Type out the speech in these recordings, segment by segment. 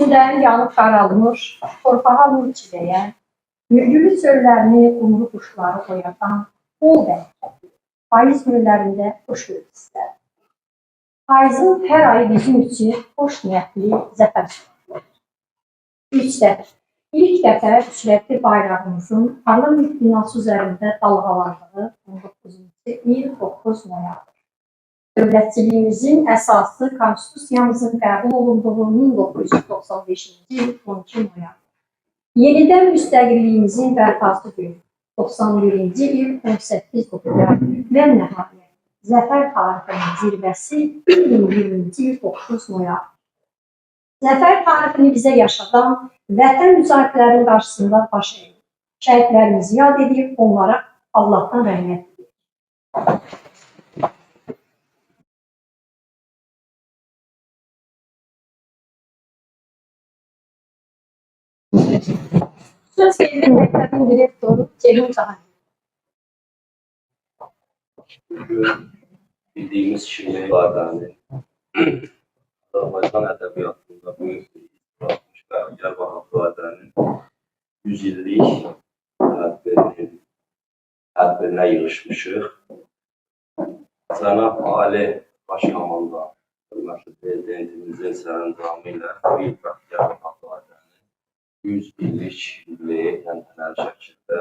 içindən yanıb qaralmış, torpağa nur çiləyən, mürgülü çöllərini umru quşları oyadan, bol bərəkətli, payız günlərində xoş görüntüslər. Payızın hər ayı bizim üçün xoş niyyətli zəfər sürətlər. İlk dəfə üçrətli bayrağımızın parlament binası üzərində dalğalandığı 19 noyabr. Dövlətçiliyimizin əsası konstitusiyamızın qəbul olunduğu 1995-ci il 12 noyabr. Yenidən müstəqilliyimizin bərpası günü 91-ci il 18 oktyabr və nəhayət Zəfər tarixinin zirvəsi 2020-ci il 9 noyabr. Zəfər tarixini bizə yaşadan vətən müzakirələrinin qarşısında baş əyir. Şəhidlərimizi yad edib, onlara Allahdan rəhmət edir. Söz verir məktəbin direktoru Ceyhun Cahan. Bildiğimiz şiirlerden Azərbaycan ədəbiyyatında büyük bir iz bırakmış Bərgər Vahabzadənin 100 illik tədbirinə yığışmışıq. Cənab Ali Başkomandan, hörmətli prezidentimizin sərəncamı ilə Bərgər Vahabzadənin 100 illik yubileyi təntənəli şəkildə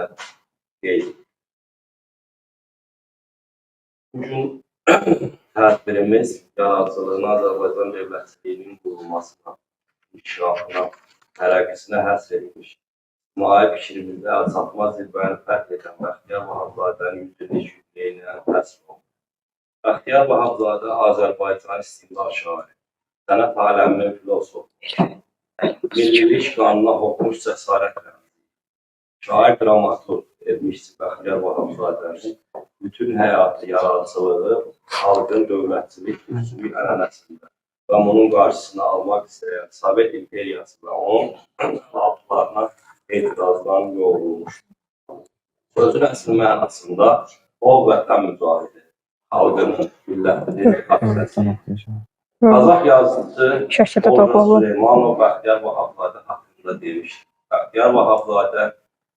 qeyd edilir. Bugün tədbirimiz yaradıcılığına, Azərbaycan dövlətçiliyinin qurulmasına, inkişafına, tərəqqisinə həsr edilmiş. İctimai fikrimizdə əlçatmaz zirvəni fərq edən Bəxtiyar Vahabzadənin 100 illik yubileyinə həsr olunur. Bəxtiyar Vahabzadə Azərbaycan istiqlal şairi, sənət aləminin filosofu, millilik qanuna hopmuş cəsarətlə, şair dramaturq etmişdir Bəxtiyar Vahabzadənin bütün həyatı, yaradıcılığı xalqın dövlətçilik üsulu ənənəsində və bunun qarşısını almaq istəyən Sovet İmperiyası və onun xalqlarına etirazdan yoğrulmuşdur. Sözün əsl mənasında o vətən mücahidi, xalqının millətinin xatirəsi. Qazaq yazıcısı Oğuz Süleymanov Bəxtiyar Vahabzadə haqqında demişdir. Bəxtiyar Vahabzadə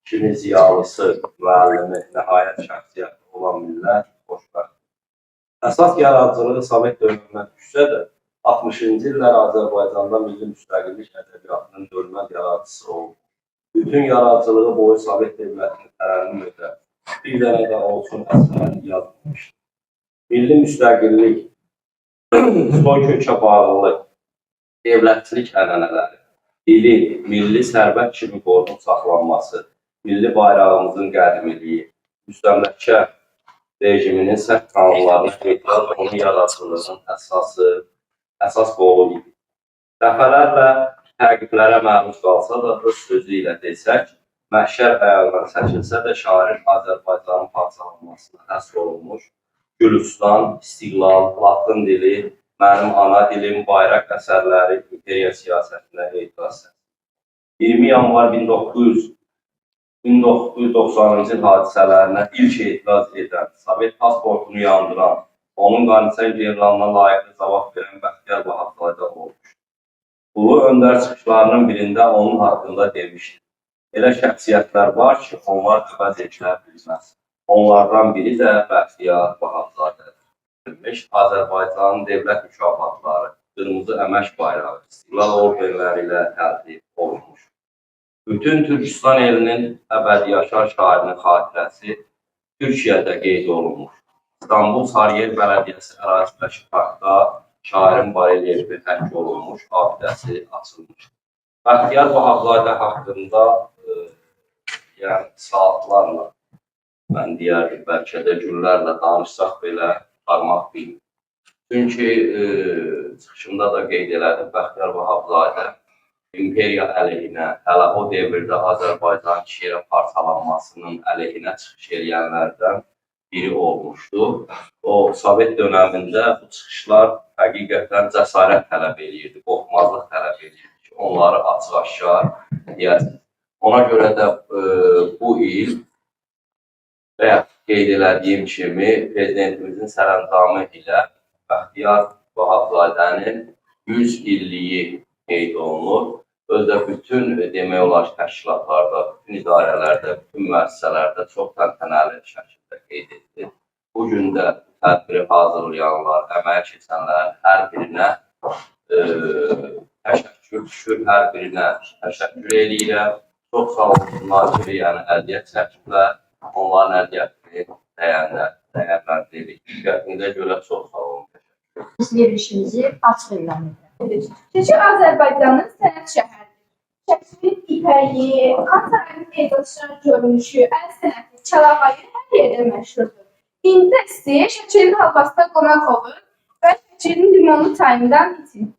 kimi ziyalısı, müəllimi, nəhayət şəxsiyyəti olan millət xoşbəxt. Əsas yaradıcılığı Sovet dövründən düşsə də, 60-cı illər Azərbaycanda milli müstəqillik ədəbiyyatının görməz yaradıcısı oldu. Bütün yaradıcılığı boyu Sovet dövlətinin tərənnüm edən, bir dənə də olsun əsərlərini yazılmışdır. Milli müstəqillik, soykökə bağlılıq, dövlətçilik ənənələri, dili, milli sərvət kimi qorunub saxlanması, milli bayrağımızın qədimiliyi, müstəmləkə rejiminin sərt qanunlarına etiraz onun yaradıcılığının əsas qolu idi. Dəfələrlə təqiblərə məruz qalsa da, öz sözü ilə desək, məhşər əyalına çəkilsə də şairin Azərbaycanın parçalanmasına həsr olunmuş Gülüstan, İstiqlal, Latın dili, Mənim ana dilim, bayraq əsərləri, imperiya siyasətinə etiraz. 20 yanvar 1990-cı il hadisələrinə ilk etiraz edən, Sovet pasportunu yandıran, onun qanisen generalına layiqli cavab verən Bəxtiyar Vahabzadə olmuşdur. Ulu öndər çıxışlarının birində onun haqqında demişdir. Elə şəxsiyyətlər var ki, onlar əvəz edilə bilməz. Onlardan biri də Bəxtiyar Vahabzadədir. Azərbaycanın dövlət mükafatları, qırmızı əmək bayrağı, istiqlal ordenləri ilə təltif olunmuş. Bütün Türkistan elinin əbədi yaşar şairinin xatirəsi Türkiyədə qeyd olunmuş. İstanbul Sarıyer Bələdiyyəsi ərazisindəki parkda şairin barelyefi həkk olunmuş, abidəsi açılmışdır. Bəxtiyar Vahabzadə haqqında saatlarla, mən deyərdim, bəlkə də günlərlə danışsaq belə qarmaq bilmir. Çünki çıxışımda da qeyd elədim, Bəxtiyar Vahabzadə imperiya əleyhinə, hələ o devirdə Azərbaycan şeirə parçalanmasının əleyhinə çıxış edənlərdən biri olmuşdu. O, Sovet dönəmində bu çıxışlar həqiqətən cəsarət tələb edirdi, qorxmazlıq tələb edirdi ki, onları açıq-aşkar deyəcək. Ona görə də bu il qeyd elədiyim kimi prezidentimizin sərəncamı ilə Bəxtiyar Vahabzadənin 100 illiyi qeyd olunur özdə bütün demək olar təşkilatlarda, bütün idarələrdə, bütün müəssisələrdə çox təntənəli şəkildə qeyd edilir. Bu gün də tədbiri hazırlayanlar, əməyə keçənlərin hər birinə təşəkkür düşür, hər birinə təşəkkür edirəm. Çox sağ olsunlar ki, yəni əziyyət çəkiblər, onların əziyyətini dəyərləndiririk. Diqqətinizə görə çox sağ olun. Biz verilişimizi açıq elan edirik. Şəki Azərbaycanın sənət şəhəridir. Şəkilin ipəyi, Xaçanın edilişən görünüşü, əl sənəti, çalağayı hər yerdə məşhurdur. İndi sizi Şəkinin havasına qonaq olur və Şəkinin limonlu çayından için.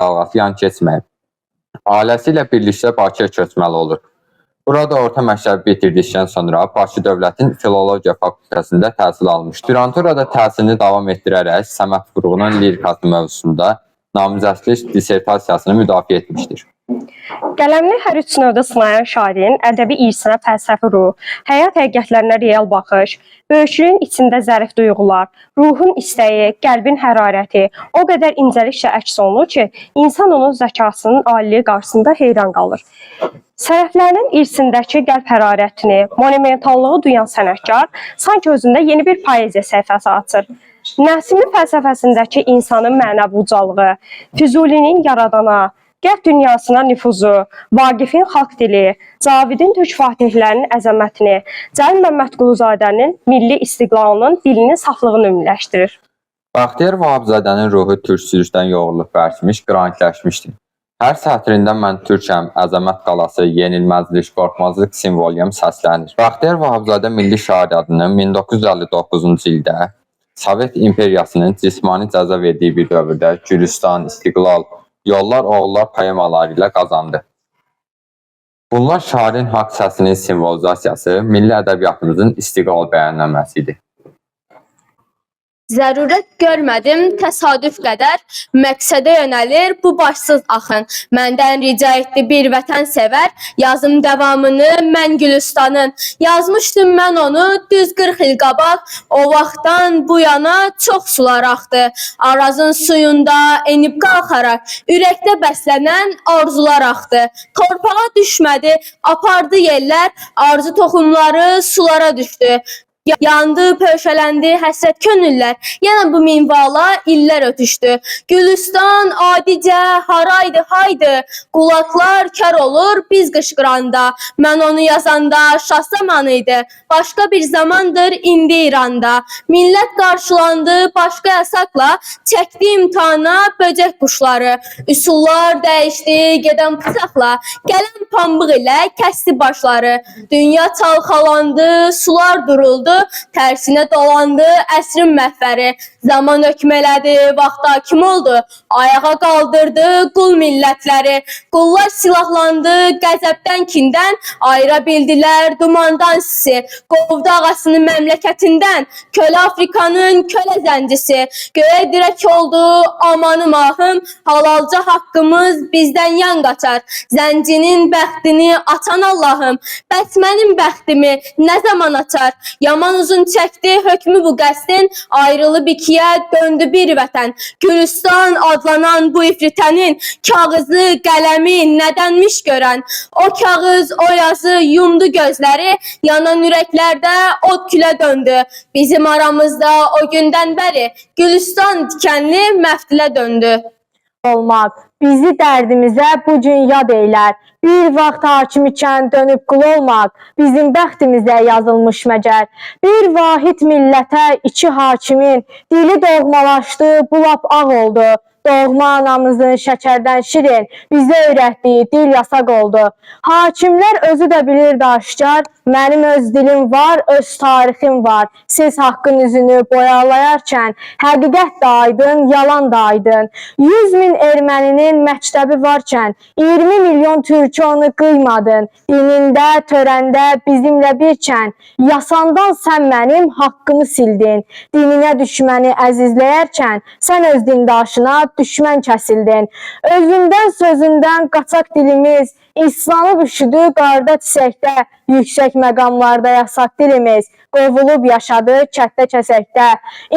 Dalğası yan keçməyib. Ailəsi ilə birlikdə Bakıya köçməli olur. Burada orta məktəbi bitirdikdən sonra Bakı Dövlətin Filologiya Fakültəsində təhsil almışdır. Aspiranturada təhsilini davam etdirərək Səməd Vurğunun lirikası mövzusunda namizədlik dissertasiyasını müdafiə etmişdir. Qələmini hər üç növdə sınayan şairin ədəbi irsinə fəlsəfi ruh, həyat həqiqətlərinə real baxış, böyüklüyün içində zərif duyğular, ruhun istəyi, qəlbin hərarəti o qədər incəliklə əks olunur ki, insan onun zəkasının aliliyi qarşısında heyran qalır. Sərəflərinin irsindəki qəlb hərarətini, monumentallığı duyan sənətkar sanki özündə yeni bir poeziya səhifəsi açır. Nəsimin fəlsəfəsindəki insanın mənəvi ucalığı, Füzulinin yaradana, qəlb dünyasına nüfuzu, Vaqifin xalq dili, Cavidin türk fatihlərinin əzəmətini, Cəlil Məmmədquluzadənin milli istiqlalının dilinin saflığını ümumiləşdirir. Bəxtiyar Vahabzadənin ruhu türkçülükdən yoğrulub bərkmiş, qrankləşmişdir. Hər sətrində mən türkəm, əzəmət qalası, yenilməzlik, qorxmazlıq simvoluyum səslənir. Bəxtiyar Vahabzadə milli şair adını 1959-cu ildə Sovet İmperiyasının cismani cəza verdiyi bir dövrdə Gülüstan, İstiqlal, Yollar, Oğullar poemaları ilə qazandı. Bunlar şairin haqq səsinin simvolizasiyası, milli ədəbiyyatımızın istiqlal bəyənləməsidir. Zərurət görmədim, təsadüf qədər məqsədə yönəlir bu başsız axın. Məndən rica etdi bir vətən sevər, yazım davamını mən Gülüstanın. Yazmışdım mən onu düz 40 il qabaq, o vaxtdan bu yana çox sular axdı. Arazın suyunda enib qalxaraq, ürəkdə bəslənən arzular axdı. Torpağa düşmədi, apardı yellər, arzu toxumları sulara düşdü. Yandı, pöşələndi həsrət könüllər, yenə bu minvala illər ötüşdü. Gülüstan adicə haraydı, haydı, qulaqlar kər olur biz qışqıranda. Mən onu yazanda şah zamanı idi, başqa bir zamandır indi İranda. Millət qarşılandı başqa yasaqla, çəkdi imtihana böcək quşları. Üsullar dəyişdi, gedən bıçaqla, gələn pambıq ilə kəsdi başları. Dünya çalxalandı, sular duruldu, tərsinə dolandı əsrin məhvəri. Zaman hökmələdi, vaxt hakim oldu, ayağa qaldırdı qul millətləri. Qullar silahlandı qəzəbdən, kindən, ayıra bildilər dumandan sisi. Qovdu ağasının məmləkətindən, kölə Afrikanın kölə zəncisi. Göyə dirək oldu amanım ahım, halalca haqqımız bizdən yan qaçar. Zəncinin bəxtini açan Allahım, bəs mənim bəxtimi nə zaman açar? Yaman uzun çəkdi hökmü bu qəsdin, ayrılıb ikiyə döndü bir vətən. Gülüstan adlanan bu ifritənin kağızı, qələmi nədənmiş görən. O kağız, o yazı yumdu gözləri, yanan ürəklərdə od külə döndü. Bizim aramızda o gündən bəri Gülüstan dikenli məftilə döndü. Olmaq bizi dərdimizə bu gün yad eylər. Bir vaxt hakim ikən dönüb qul olmaq bizim bəxtimizə yazılmış məcəl. Bir vahid millətə iki hakimin dili doğmalaşdı, bu lap ağ oldu. Doğma anamızın şəkərdən şirin bizə öyrətdiyi dil yasaq oldu. Hakimlər özü də bilirdi aşkar, mənim öz dilim var, öz tarixim var. Siz haqqın üzünü boyalayarkən həqiqət də aydın, yalan da aydın. 100 min erməninin məktəbi varkən 20 milyon türkü onu qıymadın. Dinində, törəndə bizimlə birkən yasandan sən mənim haqqımı sildin. Dininə düşməni əzizləyərkən sən öz dindaşına düşmən kəsildin. Özündən sözündən qaçaq dilimiz İslamı üşüdü qarda çiçəkdə, yüksək məqamlarda yasaq dilimiz, qovulub yaşadı kətdə kəsəkdə.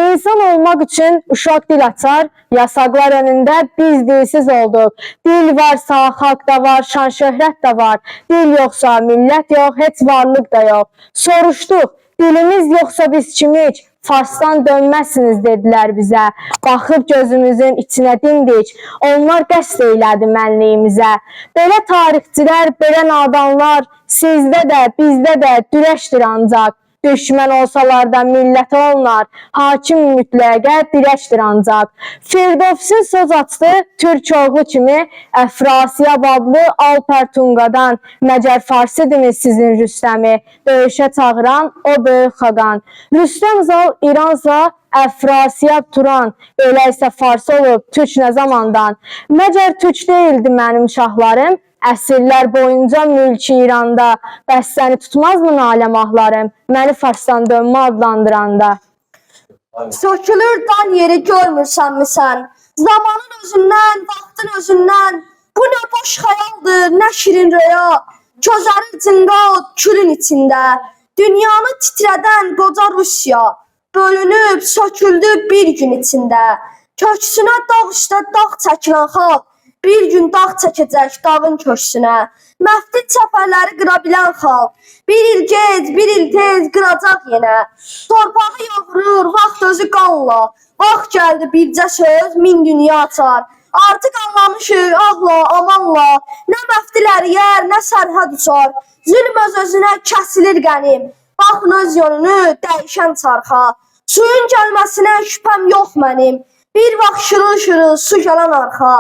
İnsan olmaq üçün uşaq dil açar, yasaqlar önündə biz dilsiz olduq. Dil varsa xalq da var, şan şöhrət də var. Dil yoxsa millət yox, heç varlıq da yox. Soruşduq, dilimiz yoxsa biz kimik? Farsdan dönməzsiniz dedilər bizə. Baxıb gözümüzün içinə dimdik. Onlar qəsd eylədi mənliyimizə. Belə tarixçilər, belə nadanlar sizdə də, bizdə də dirəşdir ancaq. Düşmən olsalar da millətə onlar, hakim mütləqə dirəşdir ancaq. Firdovsi söz açdı Türk oğlu kimi, Əfrasiyab adlı Alper Tunqadan. Məcər Farsidimi sizin Rüstəmi, döyüşə çağıran o böyük xaqan. Rüstəm Zal İransa, Əfrasiyab Turan, elə isə Fars olub Türk nə zamandan. Məcər Türk deyildi mənim şahlarım, əsrlər boyunca mülki İranda, bəs səni tutmazmı naləmahlarım, məni Farsdan dönmə adlandıranda. Sökülür dan yeri görmürsən mi sən? Zamanın özündən, vaxtın özündən. Bu nə boş xəyaldır, nə şirin röya. Közərin içində od, külün içində. Dünyanı titrədən qoca Rusiya. Bölünüb, söküldü bir gün içində. Köksünə dağ üstə dağ çəkilən xalq. Bir gün dağ çəkəcək dağın köksünə. Məftil çəpərləri qıra bilən xalq. Bir il gec, bir il tez qıracaq yenə. Torpağı yoğurur, vaxt özü qanla. Vaxt gəldi bircə söz, min dünya açar. Artıq anlamışıq, ahla, amanla. Nə məftil əriyər, nə sərhəd uçar. Zülm öz-özünə kəsilir qənim. Baxın öz yönünü dəyişən çarxa. Suyun gəlməsinə şübhəm yox mənim. Bir vaxt şırıl-şırıl su gələn arxa.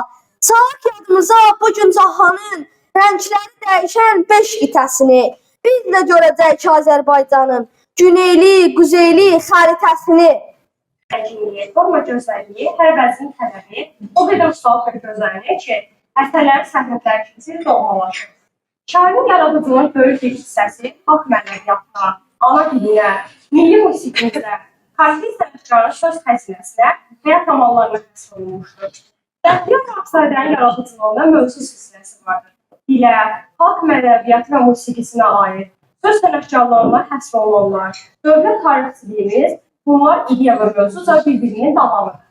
Salaq yadımıza bugün cahanın rəngləri dəyişən 5 qitəsini. Biz də görəcəyik Azərbaycanın güneyli, quzeyli xəritəsini. Rənginliyi, forma gözəlliyi, hər vəzin tələbi o qədər ustalıqla gözəlliyi ki, əsərləri səhnətlər kimi doğmalaşır. Şairin yaradıcılığının böyük bir hissəsi xalq mənəviyyatına, ana dilinə, milli musiqimizə, xarici sənətkarın söz xəzinəsinə və ya tamallarına həsr olunmuşdur. Dəxliyyat Aksaray'dan yaradıcılığında mövzu silsiləsi vardır. Dilə, xalq mənəviyyatı və musiqisinə aid söz sənətkarlarına həsr olunanlar, dövlət tarixçiliyimiz, bunlar ideya və mövzuca bir-birinin davamıdır.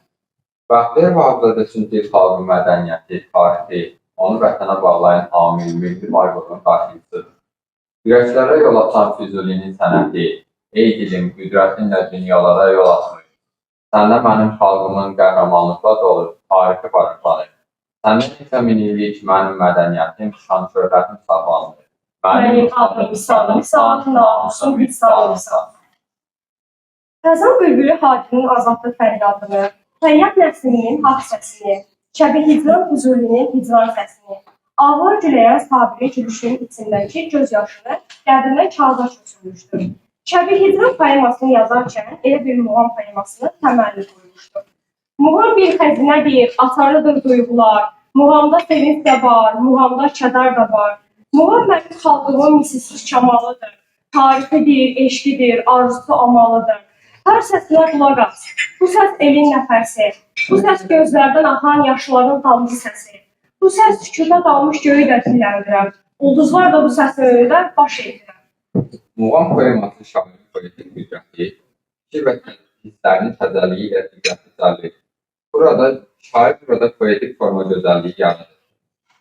Bəxtiyar Vahabzadə üçün dil xalqın mədəniyyəti, tarixi, onu vətənə bağlayan amil, milli varlığın daxilisidir. Ürəklərə yol açan Füzulinin sənəti, ey dilim, qüdrətinlə dünyalara yol açmış. Səndə mənim xalqımın qəhrəmanlıqla dolu tarixi barışlanır. Səndə isə minillik mənim mədəniyyətim, şan şöhrətim sağlanır. Mənim adım İsa'nın namusun İsa'nın. Qəzan bülbülü Hakimin azadlıq fəryadını, Səyyad Nəslinin haqq səsini, Şəbi Hicran Huzurlinin hicran səsini, ağlar güləyən Sabirin gülüşünün içindəki göz yaşını qədindən kağıza köçürmüşdür. Şəbi Hicran poemasını yazarkən elə bir muğam poemasını təməlli qoymuşdur. Muğam bir xəzinədir, atarlıdır duyğular, muğamda sevinç də var, muğamda kədər də var. Muğam mənim xalqımın misilsiz kamalıdır, tarixidir, eşqidir, arzusu amalıdır. Hər səsinə qulaq as. Bu səs elin nəfəsi. Bu səs gözlərdən axan yaşların damcı səsi. Bu səs sükuta dalmış göyü də dilləndirər. Ulduzlar da bu səsin önündə baş edirər. Muğam poeması şairin poetik qüdrəti, fikir və hisslərinin təzəliyi ilə diqqəti cəlb edir. Şair burada poetik forma gözəlliyi yaradır.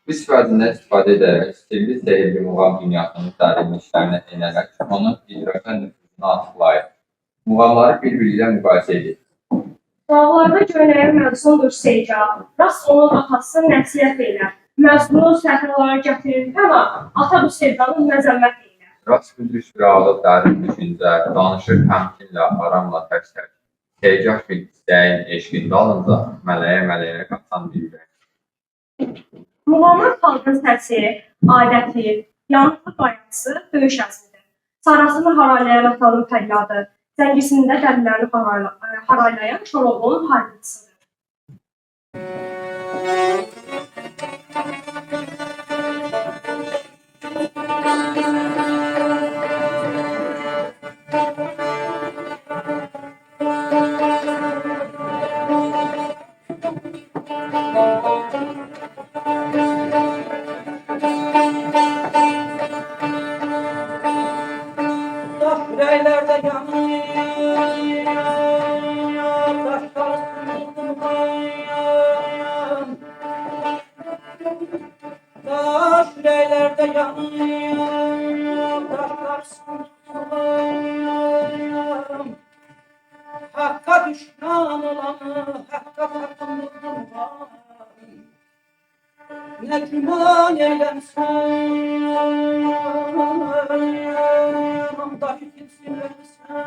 Bu sifətindən istifadə edərək stilli, sehirli muğam dünyasının dərinliklərinə enərək onun idraka nüfuzunu açıqlayır. Muğamları bir-biri ilə müqayisə edir. Dağlarda göynəyən məzundur seyca, rast onun atası nəsiyyət eylər. Məzunu səhralara gətirir həma, ata bu sevdanın məzəmmət eylər. Rast gündüz bir ağlı dərin düşüncə, danışır təmkinlə, aramla tək-tək. Segah bir istəyin eşqin dalınca mələyə qaçan bir ürək. Muğamın xalqın səsi, adəti, yanıqlı qayğısı döyüş əzmidir. Sarasını haralayan atanın fəryadı, zəngisində dərilərini haralayan Şoroğlunun harbiçisidir. Daş yüreklerde yanıyor, taşlar sınırdım. Daş yüreklerde yanıyor, taşlar sınırdım. Hakka düşman olanı, hakka takınırdım var. Ne güman eylemsen, dahi kimsin versen.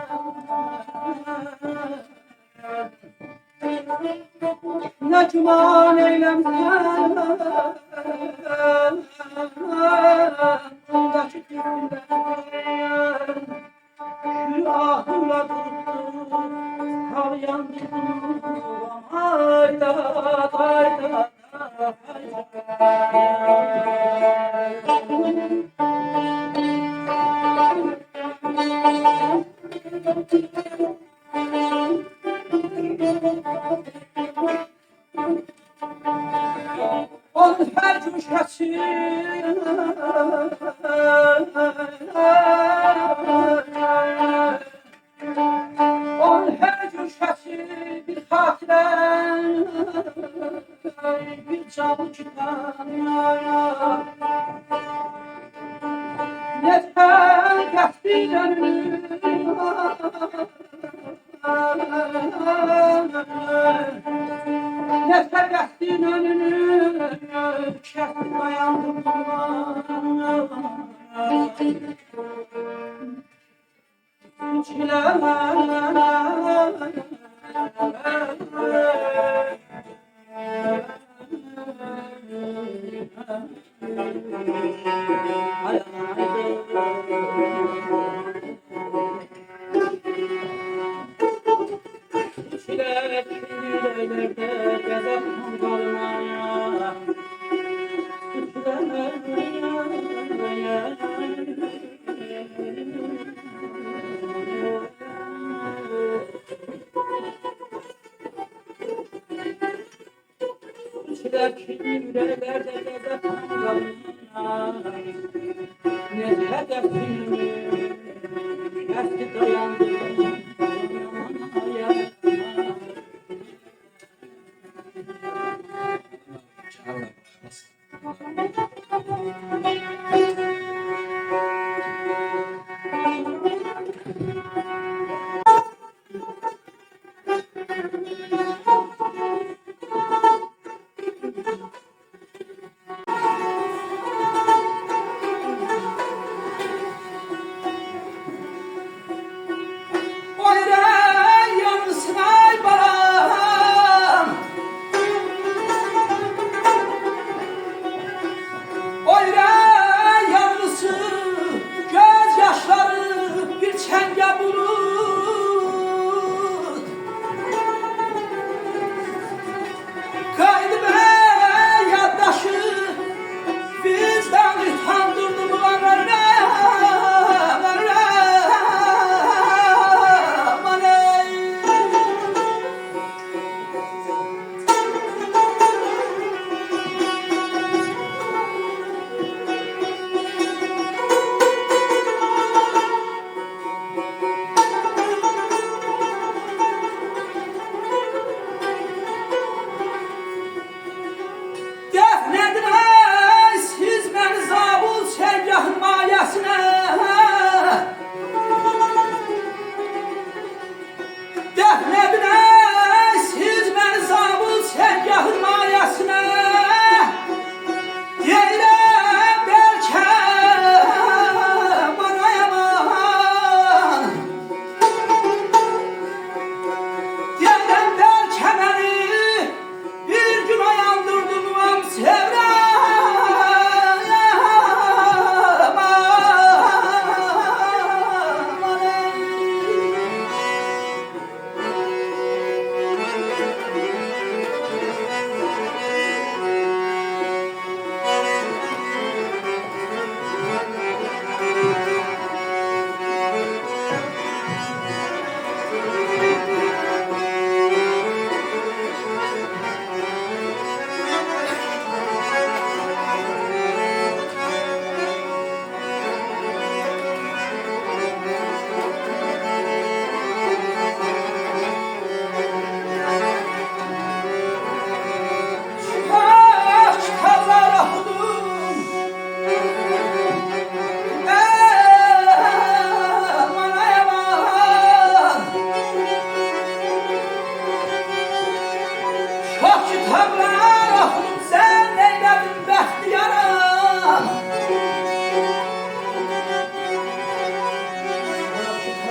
Ne güman eylemsen, dahi kimsin versen. Şu ahıra durdu, hal yandırdım, ayda, ayda. Onun her cüşkesi onun her cüşkesi bir hatıra, bir canlı çıkan. Yeter geçtin önünü, yeter geçtin önünü, şehrin dayandım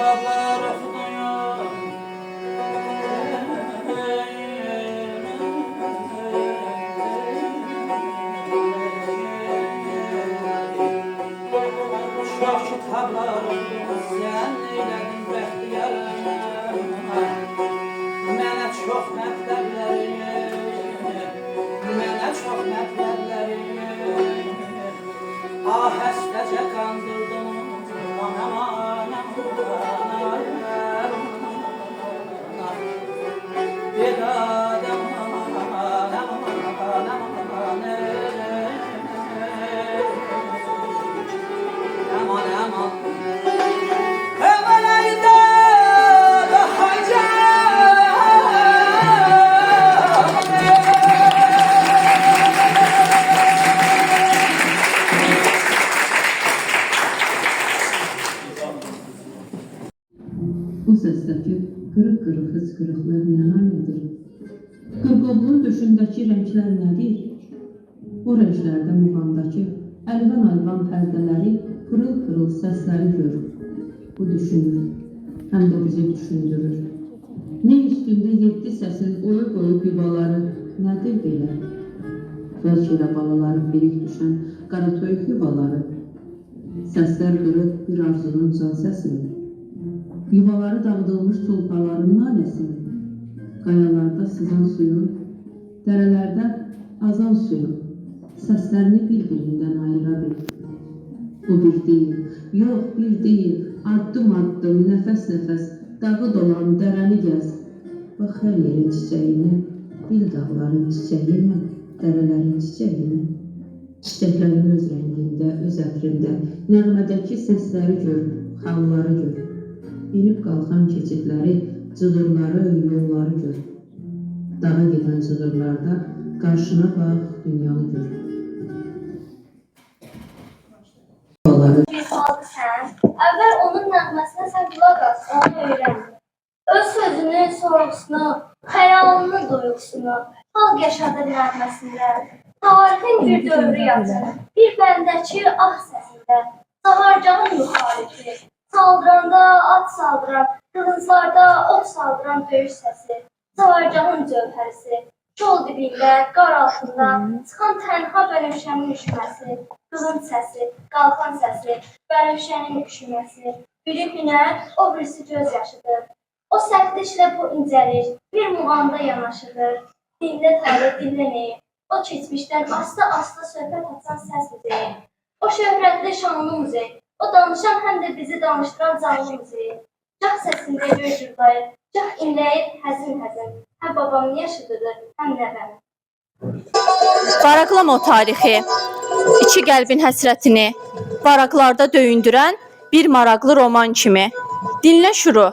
kitablar oxuduyum. Çox kitablar oxudum, sən eylədin bəxtiyarım. Mənə çox mətləblərim, ahəstəcə qandırdım, aman, bir adam, aman, evveleyde daha O səsdəki qırıq-qırıq hıçqırıqlar nə alədir? Qırqovluğun döşündəki rənglər nədir? O rənglərdə muğamdakı əlvan-əlvan pərdələri, pırıl-pırıl səsləri görür. Bu düşünür, həm də bizi düşündürür. Ne üstündə 7 səsin oyuq-oyuq yuvaları nədir belə? Bəlkə də balaların birik düşən qaratoyuq yuvaları. Səslər qırıq bir arzunun can səsini. Yuvaları dağıdılmış tulpaların naləsini, qayalarda sızan suyun, dərələrdə azan suyun, səslərini bir-birindən ayıra bil. Bu bir deyil, yox bir deyil, addım-addım, nəfəs-nəfəs, dağı dolan, dərəni gəz. Bax hər yerin çiçəyini, bil dağların çiçəyini, dərələrin çiçəyini. Çiçəklərin öz rəngində, öz ətrində, nəğmədəki səsləri gör, xalları gör. Enib qalxan keçidləri, cığırları, yolları gör. Dağa gedən cığırlarda qarşına bax, dünyanı gör. Bir xalq sən, əvvəl onun nəğməsinə sən qulaq as, onu öyrən. Öz sözünü, sorğusunu, xəyalını, duyğusunu, xalq yaşadır nəğməsində. Tarixin bir dövrü yatır, bir bəndəki ah səsində. Saharcağın müxalifi, saldıranda at saldıran, qılınclarda ot saldıran döyüş səsi. Saharcağın cövhərisi, yol dibində, qar altında, çıxan tənha bənövşənin üşüməsi. Qılınc səsi, qalxan səsi, bənövşənin üşüməsi. Biri hünər, o birisi göz yaşıdır. O sərtliklə bu incəlik, bir muğamda yanaşıdır. Dinlə tarih, dinlə neyi? O keçmişdən asta-asta söhbət açan səs müzeyi. O şöhrətli şanlı muzey. O danışan həm də bizi danışdıran canlı muzeyi. Cah səsində göy cürlayır, cah inləyir həzin-həzin. Həm babamın yaşıdıdır, həm nəvəm. Varaqlama o tarixi, iki qəlbin həsrətini, varaqlarda döyündürən bir maraqlı roman kimi. Dinlə şuru,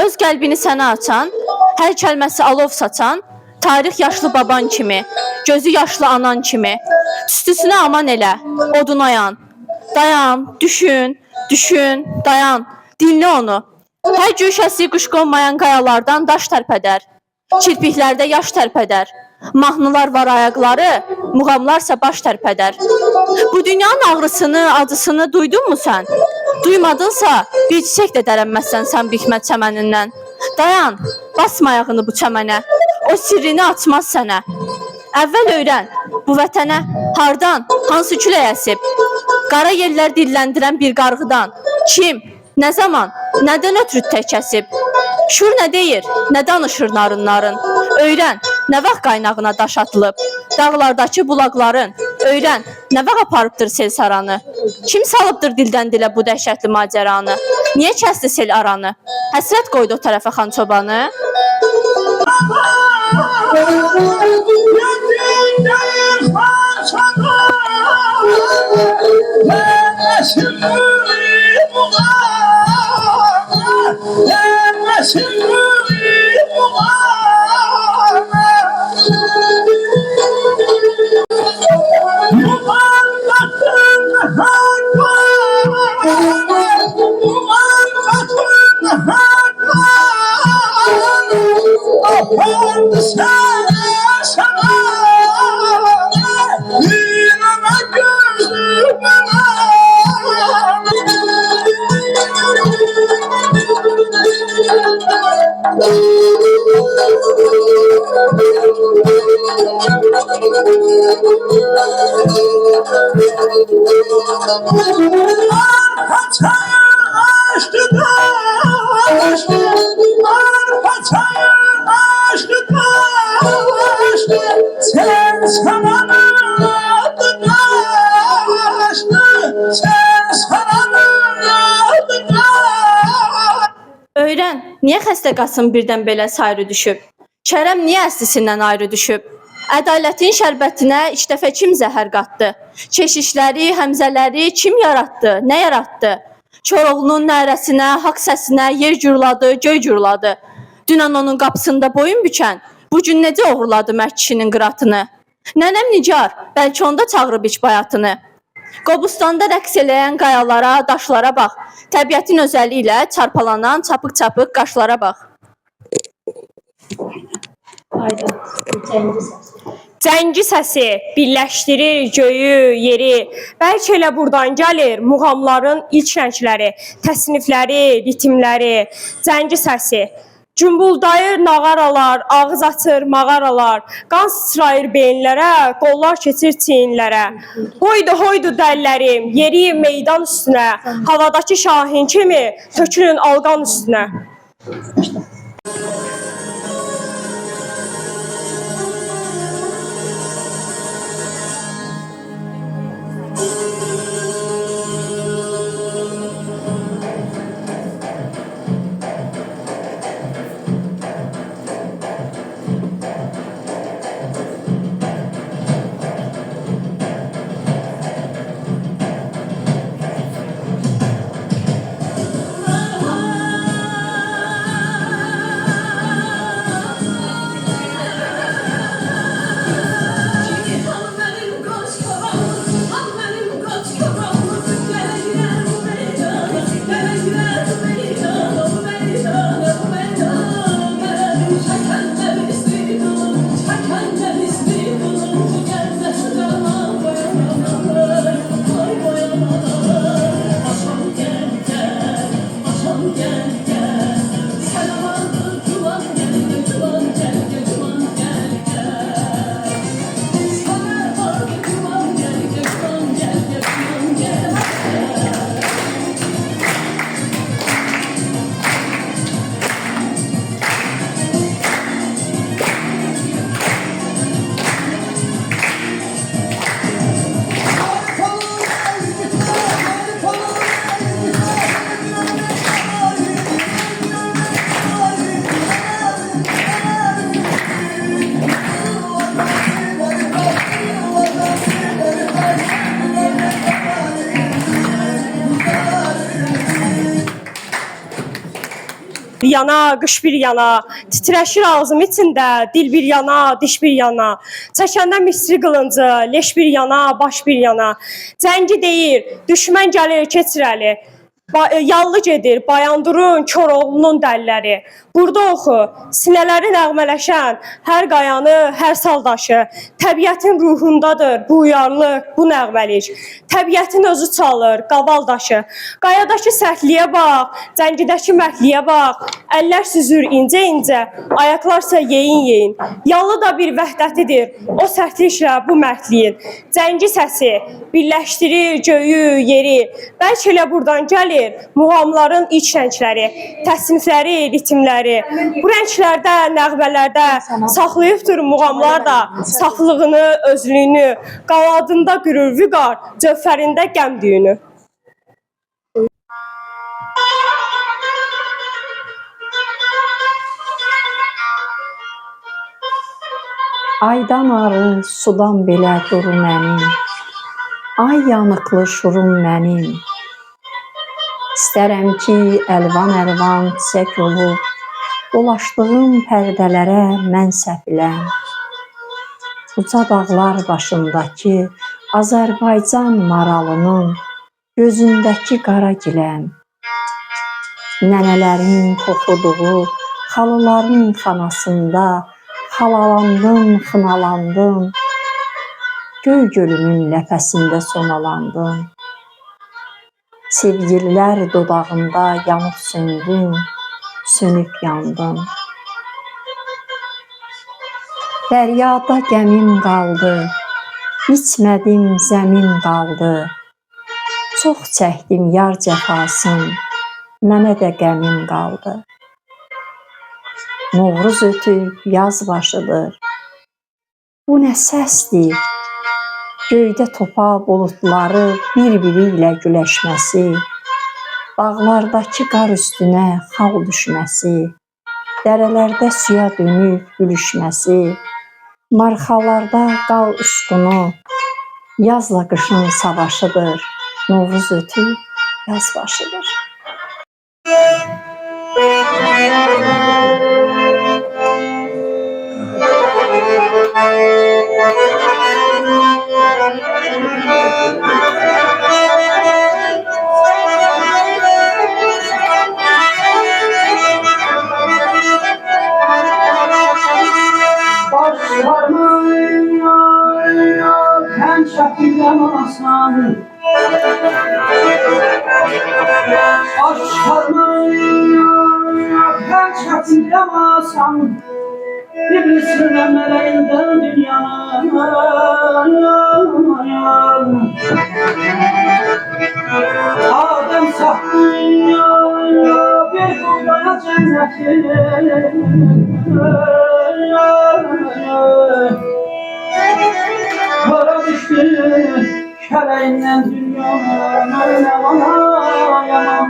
öz qəlbini sənə açan, hər kəlməsi alov saçan, tarix yaşlı baban kimi, gözü yaşlı anan kimi. Tüstüsünə aman elə, oduna yan. Dayan, düşün, düşün, dayan, dinlə onu. Hər güşəsi quş qonmayan qayalardan daş tərpədər, kirpiklərdə yaş tərpədər. Mahnılar var ayaqları, muğamlarsa baş tərpədər. Bu dünyanın ağrısını, acısını duydunmu sən? Duymadınsa, bir çiçək də dərənməzsən sən bikmət çəmənindən. Dayan, basma ayağını bu çəmənə, o sirrini açmaz sənə. Əvvəl öyrən, bu vətənə hardan, hansı külək əsib? Qara yerlər dilləndirən bir qarğıdan. Kim, nə zaman, nədən ötürü tək kəsib? Şur nə deyir, nə danışır narın-narın? Öyrən, nə vaxt qaynağına daş atılıb? Dağlardakı bulaqların, öyrən, nə vaxt aparıbdır sel saranı? Kim salıbdır dildən dilə bu dəhşətli macəranı? Niyə kəsdi sel aranı? Həsrət qoydu o tərəfə xan çobanı? Arpa çayır açtı taştı, arpa çayır açtı taştı, sen sananın adı taştı, sen sananın adı taştı. Öyrən, niyə xəstə Qasım birdən belə sayrı düşüb? Kərəm niyə əslisindən ayrı düşüb? Ədalətin şərbətinə ilk dəfə kim zəhər qatdı? Keşişləri, həmzələri kim yaratdı? Nə yaratdı? Koroğlunun nərəsinə, haqq səsinə yer gürladı, göy gürladı. Dünən onun qapısında boyun bükən, bu gün necə oğurladı mərd kişinin qıratını? Nənəm Nigar, bəlkə onda çağırıb iç bayatını. Qobustanda rəqs eləyən qayalara, daşlara bax. Təbiətin özəlliyi ilə çarpalanan çapıq-çapıq qaşlara bax. Aydın, Cəngiz səsi. Cəngi səsi birləşdirir göyü, yeri. Bəlkə elə buradan gəlir muğamların ilk rəngləri, təsnifləri, ritmləri. Cəngi səsi cumbuldayır nağaralar, ağız açır mağaralar, qan sıçrayır beyinlərə, qollar keçir çiyinlərə. Hoydu hoydu dəllərim, yeri meydan üstünə, havadakı şahin kimi tökülün alqan üstünə. Bir yana, qış bir yana, titrəşir ağzım içində, dil bir yana, diş bir yana. Çəkəndə misri qılıncı, leş bir yana, baş bir yana. Cəngi deyir, düşmən gəlir keçirəli. Yallı gedir, Bayandurun, Koroğlunun dəlləri. Burada oxu, sinələri nəğmələşən hər qayanı, hər saldaşı. Təbiətin ruhundadır bu uyarlıq, bu nəğməlik. Təbiətin özü çalır, qaval daşı. Qayadakı sərtliyə bax, cəngidəki mərtliyə bax. Əllər süzür incə-incə, ayaqlarsa yeyin-yeyin. Yallı da bir vəhdətidir, o sərtliklə bu mərtliyin. Cəngi səsi birləşdirir göyü, yeri. Bəlkə elə buradan gəlir muğamların ilk rəngləri, təsnifləri, ritmləri. Bu rənglərdə, nəğmələrdə saxlayıbdır muğamlar da saflığını, özlüyünü. Qaladında qürur vüqar, cövhərində qəm düyünü. Aydan arı, sudan belə duru mənim. Ay yanıqlı şurum mənim. İstərəm ki, əlvan-əlvan çiçək olub, dolaşdığım pərdələrə mən səpiləm. Uca dağlar başındakı Azərbaycan maralının gözündəki qara giləm. Nənələrin toxuduğu xalıların xanasında xalalandım, xınalandım. Göy gölümün ləpəsində sonalandım. Sevgililər dodağında yanıb söndüm, sönüb yandım. Dəryada gəmim qaldı, içmədim zəmin qaldı. Çox çəkdim yar cəfasın, mənə də qəmim qaldı. Novruz ötüb yaz başıdır. Bu nə səsdir? Göydə topa buludları bir-biri ilə güləşməsi, dağlardakı qar üstünə xal düşməsi, dərələrdə suya dönüb gülüşməsi, marxalarda qal usqunu, yazla qışın savaşıdır. Novruz ötüb yaz başıdır. Mən çəkirəm asan, baş çıxarmayın, mən çəkirəm asan, bir bilsinə mələyindən dünyanın. Adəm saxlayın, bir buğdaya cənnətin. Kara düştü keleğinden dünyanın yaman yaman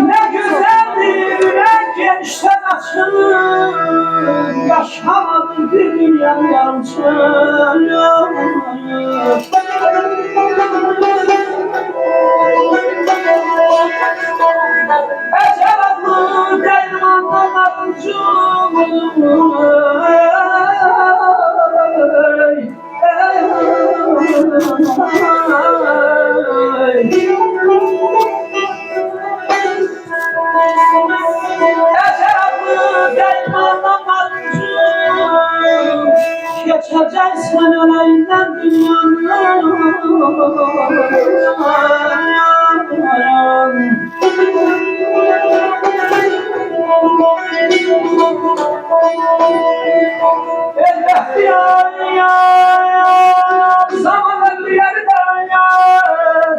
ne güzeldir gençten açır, yaşamadım bir dünya yalçın. Ecel adlı dermandan arıncım. Geçeceksen elinden dünyanın. Elbette ya, zaman ömrü yerden yar.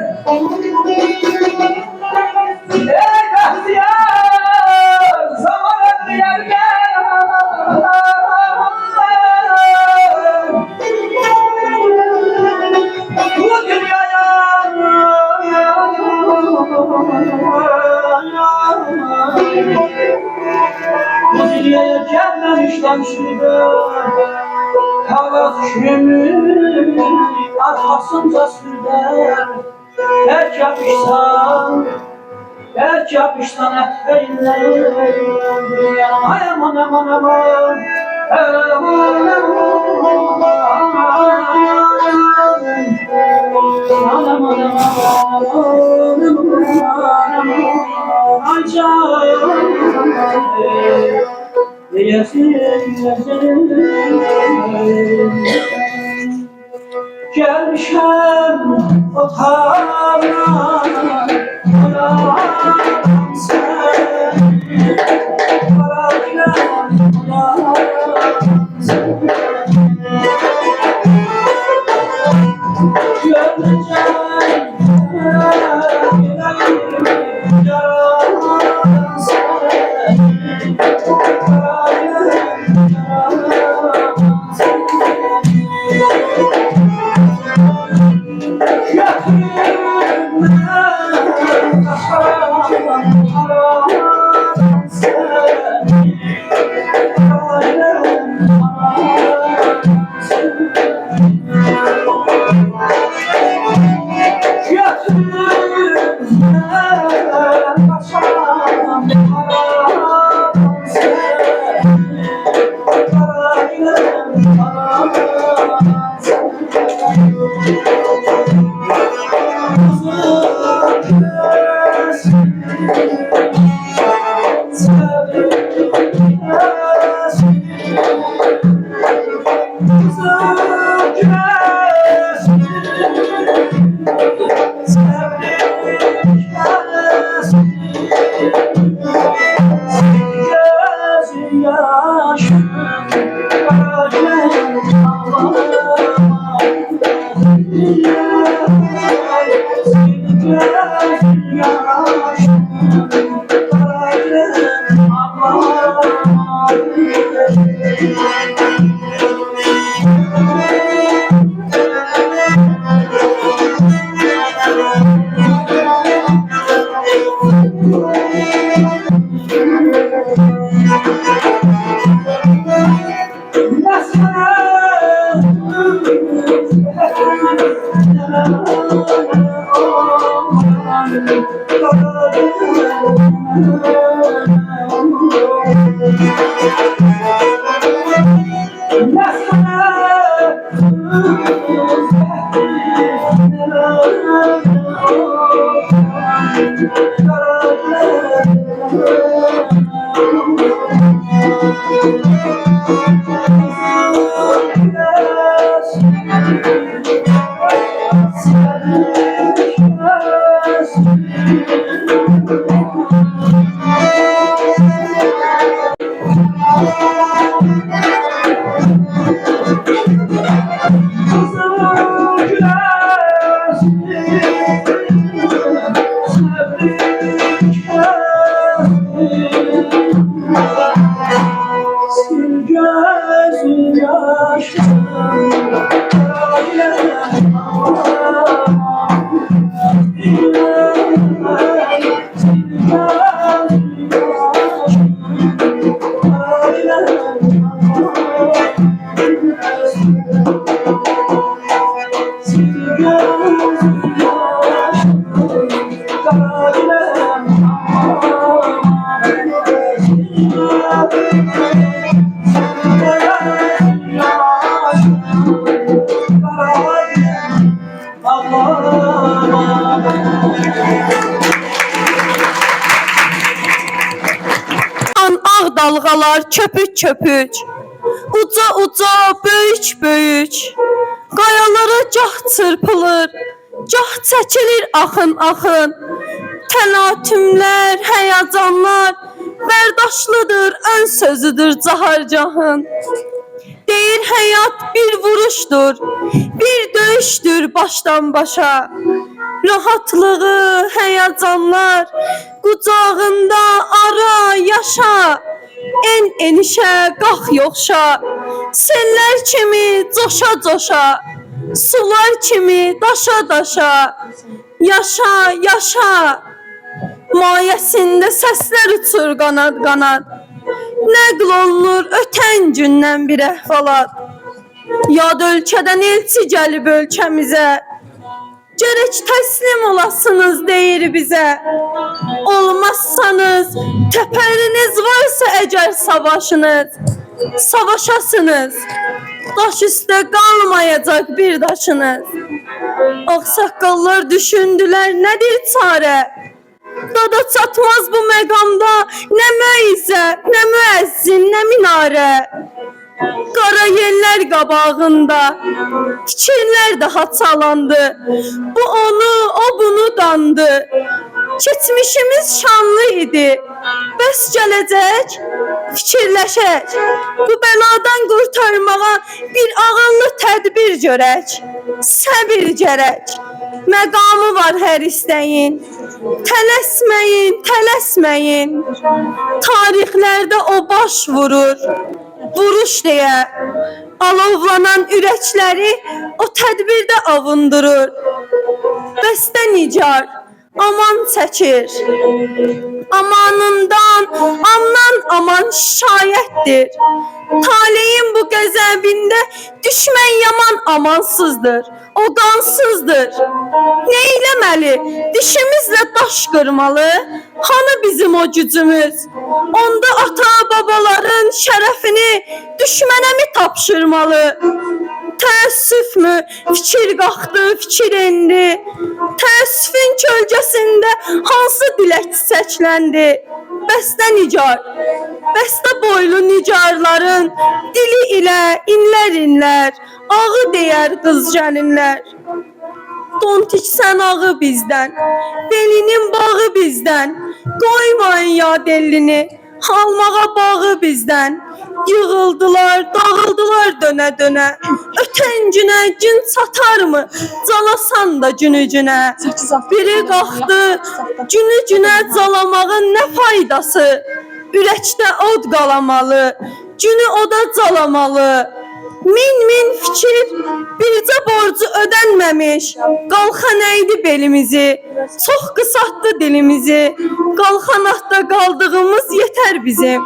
Elbette ya, zaman ömrü yerden. Bu dünyaya gelmemişten şimdi kavaz kümün arkasınca sürer. Belki yapıştan etmeyle. Ay aman aman aman, aman aman ay canım, gelmişem otağına, Thank you. Ağ dalğalar köpük köpük, uca uca böyük böyük, qayalara gah çırpılır, gah çəkilir axın axın. Təlatümlər, həyəcanlar, bərdaşlıdır, ön sözüdür cahargahın. Deyir həyat bir vuruşdur, bir döyüşdür başdan başa. Rahatlığı, həyəcanlar, qucağında ara, yaşa. Enişə, qalx yoxşa, sellər kimi coşa coşa, sular kimi daşa daşa, yaşa, yaşa. Mayəsində səslər uçur qanad qanad, nəql olunur ötən gündən bir əhvalat. Yad ölkədən elçi gəlib ölkəmizə, gərək təslim olasınız deyir bizə. Olmazsanız, təpəriniz varsa əgər savaşınız, savaşasınız, daş üstə qalmayacaq bir daşınız. Ağsaqqallar düşündülər, nədir çarə? Dada çatmaz bu məqamda, nə məizə, nə müəzzin, nə minarə. Qara yellər qabağında, fikirlər daha çalandı. Bu onu, o bunu dandı. Keçmişimiz şanlı idi, bəs gələcək, fikirləşək. Bu bəladan qurtarmağa bir ağıllı tədbir görək. Səbir gərək, məqamı var hər istəyin. Tələsməyin, tələsməyin. Tarixlərdə o baş vurur, vuruş deyə. Alovlanan ürəkləri o tədbirdə avundurur. Bəstə nicar, aman çəkir. Amanından, amdan aman şikayətdir. Taleyin bu qəzəbində düşmən yaman amansızdır. O qansızdır. Nə eləməli? Dişimizlə daş qırmalı. Hanı bizim o gücümüz? Onda ata babaların şərəfini düşmənə mi tapşırmalı? Təəssüfmü? Fikir qalxdı, fikir endi. Təəssüfün kölgəsində hansı dilək çiçəkləndi? Bəstə nigar, bəstə boylu nigarların dili ilə inlər, ağı deyər qız gəlinlər. Don tiksən ağı bizdən, belinin bağı bizdən, qoymayın yad ellini, almağa bağı bizdən. Yığıldılar, dağıldılar dönə-dönə. Ötən günə gün çatarmı? Calasan da günü-günə. Biri qalxdı, günü-günə calamağın nə faydası? Ürəkdə od qalamalı, günü oda calamalı. Min fikir, bircə borcu ödənməmiş. Qalxan əydi belimizi, çox qısaltdı dilimizi. Qalxanaqda qaldığımız yetər bizim.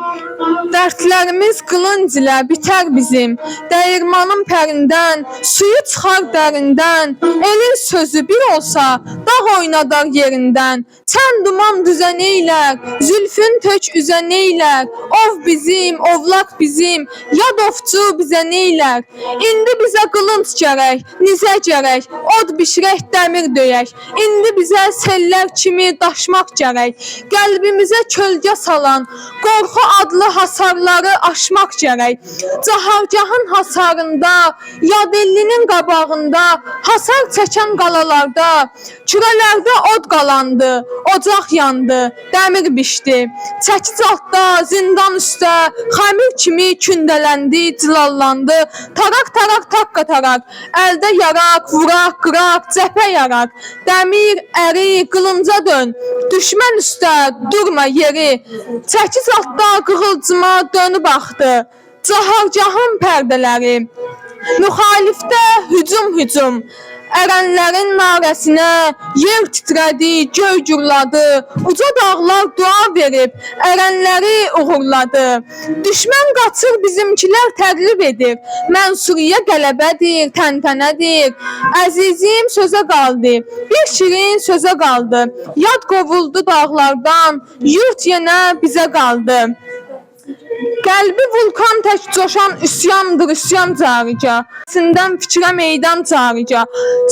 Dərdlərimiz qılınc ilə bitər bizim. Dəyirmanın pərindən, suyu çıxar dərindən. Elin sözü bir olsa, dağ oynadar yerindən. Çən duman düzən eylər, zülfün tök üzən eylər. Ov bizim, ovlaq bizim, yad ovçu bizə neylər. İndi bizə qılınc gərək, nizə gərək, od bişirək, dəmir döyək. İndi bizə sellər kimi daşmaq gərək. Qəlbimizə kölgə salan, qorxu adlı hasarları aşmaq gərək. Cahargahın hasarında, yadellinin qabağında, hasar çəkən qalalarda, kürələrdə od qalandı, ocaq yandı, dəmir bişdi. Çəkic altda, zindan üstə, xəmir kimi kündələndi, cilallandı. Tarak takka tarak, əldə yaraq, vuraq, qıraq, cəbhə yaraq. Dəmir, əri, qılınca dön, düşmən üstə durma yeri. Çəkic altda qığılcıma dönüb baxdı, cahargahın pərdələri. Müxalifdə hücum, ərənlərin narəsinə yer titrədi, göy gurladı. Uca dağlar dua verib, ərənləri uğurladı. Düşmən qaçır, bizimkilər təqlib edir. Mənsuriyə qələbədir, təntənədir. Əzizim sözə qaldı, bir şirin sözə qaldı. Yad qovuldu dağlardan, yurt yenə bizə qaldı. Qəlbi vulkan tək coşan üsyandır, üsyan carica. Sindən fikrə meydan carica.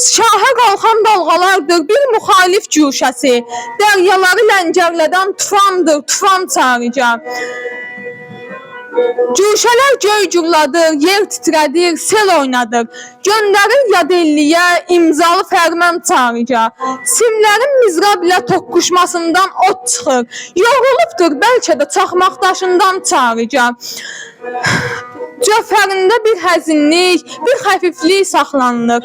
Şahə qalxan dalğalardır bir müxalif cuşəsi. Dəryaları ləngərlədən tufandır, tufan carica. Cuşələr göy gurladır, yer titrədir, sel oynadır. Göndərir yadelliyə imzalı fərman çağırıca. Simlərin mizrab ilə toqquşmasından od çıxır. Yorulubdur bəlkə də çaxmaq daşından çağırıca. Cöfərində bir həzinlik, bir xəfiflik saxlanılır.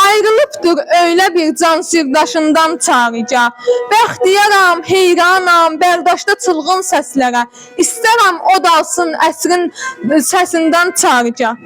Ayrılıbdır öylə bir can sirdaşından çağırıca. Bəxtiyaram, heyranam, bərdaşda çılğın səslərə. İstərəm o dalsın əsrin səsindən çağırıca.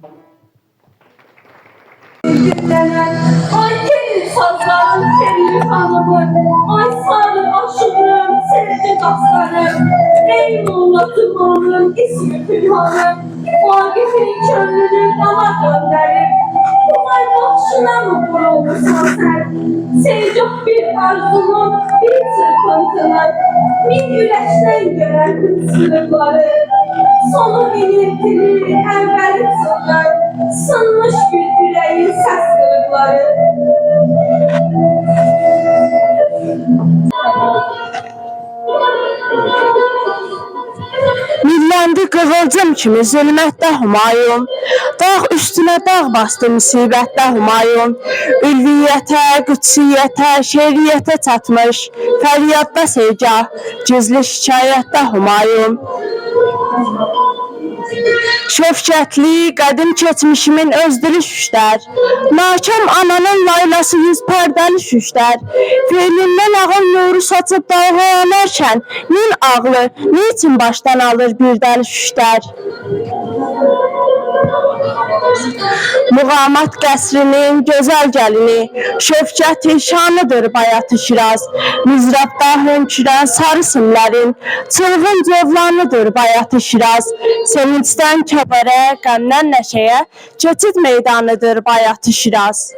Ay telli sazlarım, telli hanımım, ay sarı aşığım, sevdi dostlarım. Ey muğlatım onun ismi Pülhanım, Vagif'in könlünü bana gönderir. Kolay başına mı vurulursan sen? Sevcah bir arzumun, bir çırpıntının, min güneşten gören hırsızlıkları. Sonu iniltili, evveli çılgın, sınmış bir yüreğin ses kırıkları. Milləndi qığılcım kimi zülmətdə Humayun, dağ üstünə dağ bastı müsibətdə Humayun, ülviyyətə, qüdsiyyətə, şeiriyyətə çatmış, fəryadda sevgah, gizli şikayətdə Humayun. Şöfkətli, qədim keçmişimin özdürü şüşlər, nakam ananın laylası yüz pərdəli şüşlər, feylindən ağıl nuru saçıb dalğalanarkən, min ağlı, niçin başdan alır bir dəli şüşlər? Muğamat qəsrinin gözəl gəlini, şöfkəti şanıdır bayatı Şiraz, mizrabda hönkürən sarı simlərin, çılğın cövlanıdır bayatı Şiraz, sevincdən kəbərə, qəmdən nəşəyə, keçid meydanıdır bayatı Şiraz.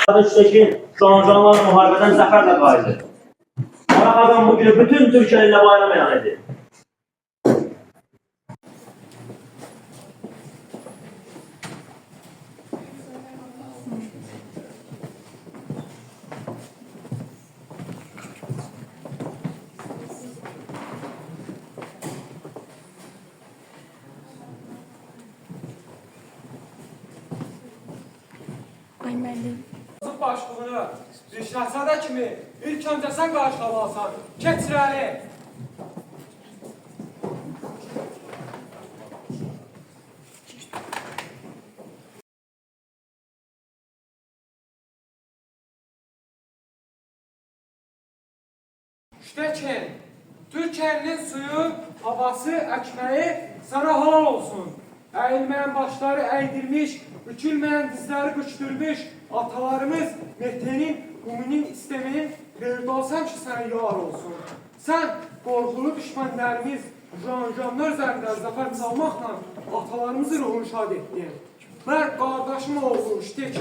Kardeşteki Şanjanlar muharebeden zaferle qayıdır. Qarabağ bugün bütün Türkiye ile bayram elan edir. Başlığını bir şəhzadə kimi ilk öncə sən qarşılamalısan. Keç irəli. İşte Çin. Türkiye'nin suyu, havası, ekmeği sana halal olsun. Eğilmeyen başları eğdirmiş, bükülmeyen dizleri bükülmüş atalarımız Mehte'nin, Humi'nin istemenin verdi olsam ki sana yar olsun. Sen korkulu düşmanlarımız janjanlar üzerinden zafer çalmakla atalarımızı ruhunu şad ettin. Ben kardeşim oğlu İştek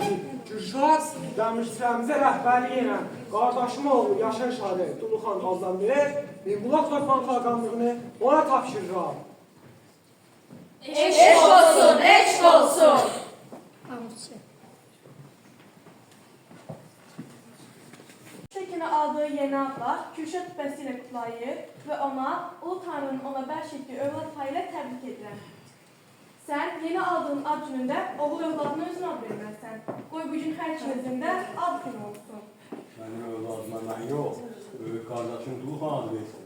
Gürşad Demirçilərimizə rəhbərliyi ilə qardaşım oğlu Yaşar Şadə Duluxan Azambilir Minbulaq Torpan xalqanlığını ona tapşırıram. Eşq olsun, eşq olsun. Şəkini aldığı yeni adlar Kürşat Bəsi ilə kutlayır və ona Ulu Tanrının ona bəxş etdiyi övlad payı ilə təbrik edirəm. Sən yeni aldığın ad günündə oğul övladına özün ad verməlisən. Qoy bu gün hər ikinizin də ad günü olsun. Mənim övladıma mən yox, böyük qardaşım Duluxan ad versin.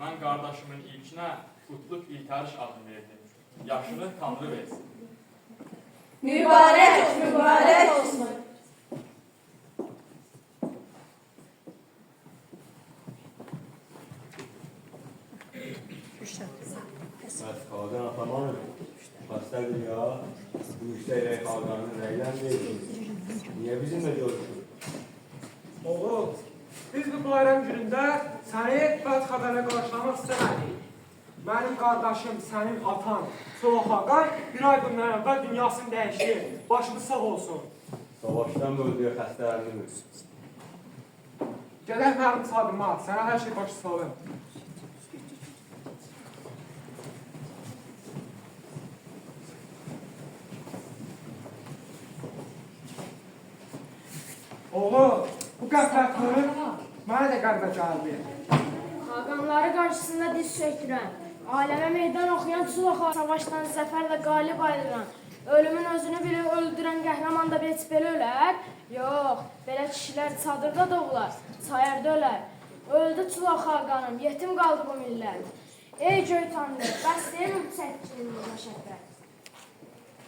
Mən qardaşımın ilkinə Qutlıq İltəriş adını verdim. Yaşını Tanrı versin. Mübarək, mübarək olsun. Bəs Xaqan atamanım, xəstədir ya, bu işlərə Xaqanın nəylən verir? Niyə bizimlə görüşür? Oğul, biz bu bayram günündə səni bəd xəbərlə qarşılamaq istəmədik. Mənim qardaşım, sənin atan, Solo Xaqan bir ay bundan əvvəl dünyasını dəyişir. Başımız sağ olsun. Savaşdan mı öldüyor xəstələrini mi? Gələk mənim sadıma, sənə hər şey başı salım. Oğul, bu qəflətlərin mənə də qəlbə gəldi. Xaqanları qarşısında diz çöktürən, aləmə meydan oxuyan Sulaxa savaşdan zəfərlə qalib ayrılan, ölümün özünü bile öldürən qəhrəman da heç belə ölər? Yox, belə kişilər çadırda doğular, sayarda ölər. Öldü Sulax Xaqanım, yetim qaldı bu millət. Ey göy tanrı, bəs deyil mi çəkdiyiniz məşəqqət?